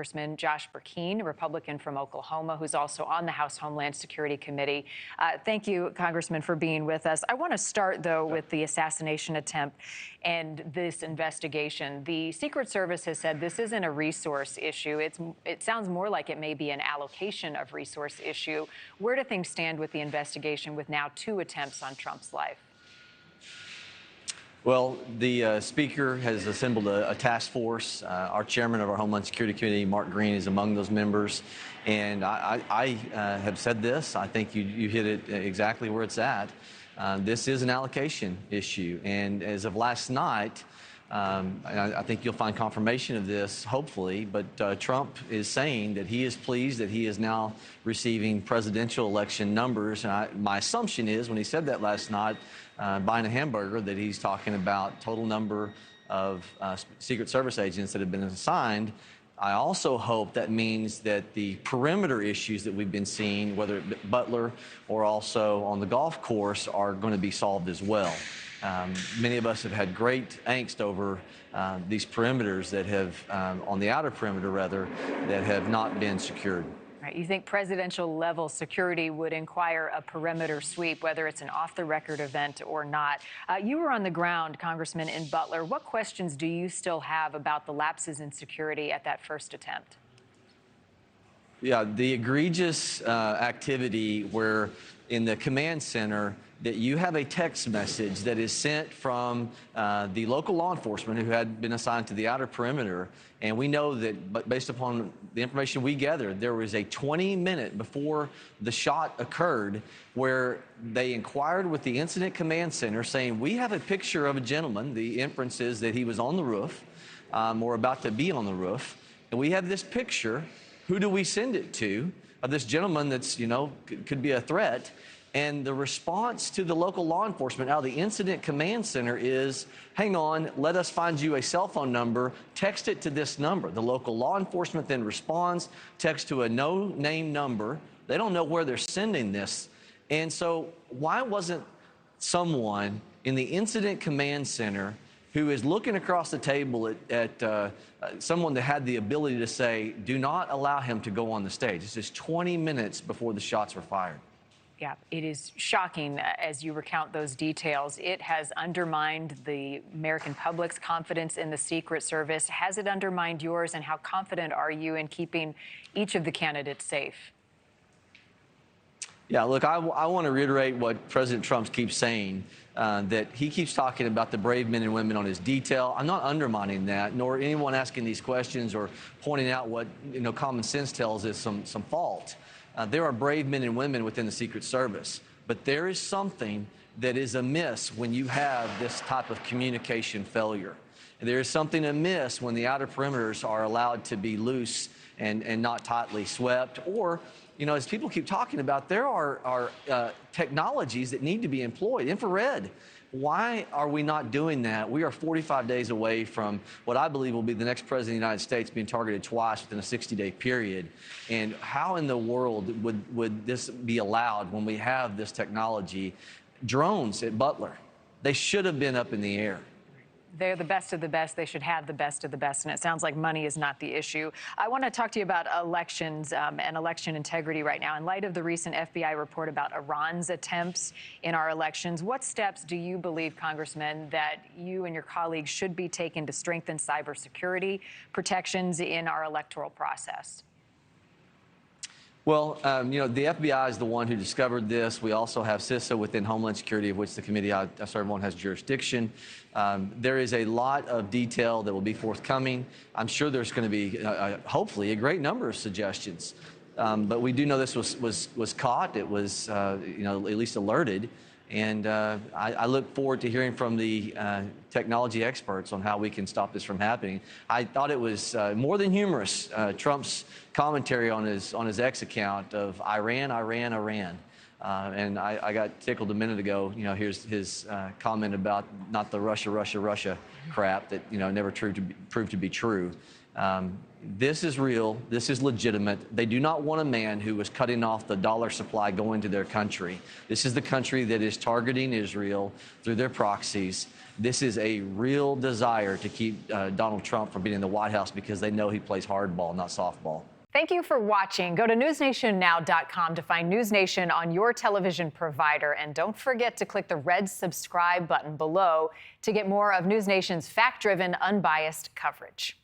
Congressman Josh Brecheen, a Republican from Oklahoma, who's also on the House Homeland Security Committee. Thank you, Congressman, for being with us. I want to start, though, with the assassination attempt and this investigation. The Secret Service has said this isn't a resource issue. It sounds more like it may be an allocation of resource issue. Where do things stand with the investigation with now 2 attempts on Trump's life? Well, the Speaker has assembled a task force. Our chairman of our Homeland Security Committee, Mark Green, is among those members. And I have said this. I think you hit it exactly where it's at. This is an allocation issue. And as of last night, I think you'll find confirmation of this, hopefully, but Trump is saying that he is pleased that he is now receiving presidential election numbers. And my assumption is, when he said that last night, buying a hamburger, that he's talking about total number of Secret Service agents that have been assigned. I also hope that means that the perimeter issues that we've been seeing, whether at Butler or also on the golf course, are going to be solved as well. Many of us have had great angst over these perimeters that have, on the outer perimeter rather, that have not been secured. Right. You think presidential level security would inquire a perimeter sweep, whether it's an off-the-record event or not. You were on the ground, Congressman, in Butler. What questions do you still have about the lapses in security at that first attempt? Yeah, the egregious activity where in the command center that you have a text message that is sent from the local law enforcement who had been assigned to the outer perimeter. And we know that, based upon the information we gathered, there was a 20-minute before the shot occurred where they inquired with the incident command center saying, we have a picture of a gentleman. The inference is that he was on the roof or about to be on the roof. And we have this picture. Who do we send it to of this gentleman that's, could be a threat? And the response to the local law enforcement out of the incident command center is, hang on, let us find you a cell phone number, text it to this number. The local law enforcement then responds, text to a no-name number. They don't know where they're sending this. And so why wasn't someone in the incident command center who is looking across the table at someone that had the ability to say, do not allow him to go on the stage? This is 20 minutes before the shots were fired. Yeah, it is shocking as you recount those details. It has undermined the American public's confidence in the Secret Service. Has it undermined yours, and how confident are you in keeping each of the candidates safe? Yeah, look, I want to reiterate what President Trump keeps saying, that he keeps talking about the brave men and women on his detail. I'm not undermining that, nor anyone asking these questions or pointing out what common sense tells us some fault. There are brave men and women within the Secret Service, but there is something that is amiss when you have this type of communication failure. There is something amiss when the outer perimeters are allowed to be loose and not tightly swept. Or, as people keep talking about, there are technologies that need to be employed. Infrared. Why are we not doing that? We are 45 days away from what I believe will be the next president of the United States being targeted twice within a 60-day period. And how in the world would this be allowed when we have this technology? Drones at Butler, they should have been up in the air. They're the best of the best. They should have the best of the best. And it sounds like money is not the issue. I want to talk to you about elections and election integrity right now. In light of the recent FBI report about Iran's attempts in our elections, what steps do you believe, Congressman, that you and your colleagues should be taking to strengthen cybersecurity protections in our electoral process? Well, the FBI is the one who discovered this. We also have CISA within Homeland Security, of which the committee I serve on has jurisdiction. There is a lot of detail that will be forthcoming. I'm sure there's going to be, hopefully, a great number of suggestions. But we do know this was caught. It was, at least alerted. And I look forward to hearing from the technology experts on how we can stop this from happening. I thought it was more than humorous, Trump's commentary on his X account of Iran, Iran, Iran. And I got tickled a minute ago. Here's his comment about not the Russia, Russia, Russia crap that never proved to be true. this is real. This is legitimate. They do not want a man who is cutting off the dollar supply going to their country. This is the country that is targeting Israel through their proxies. This is a real desire to keep Donald Trump from being in the White House because they know he plays hardball, not softball. Thank you for watching. Go to newsnationnow.com to find NewsNation on your television provider. And don't forget to click the red subscribe button below to get more of NewsNation's fact-driven, unbiased coverage.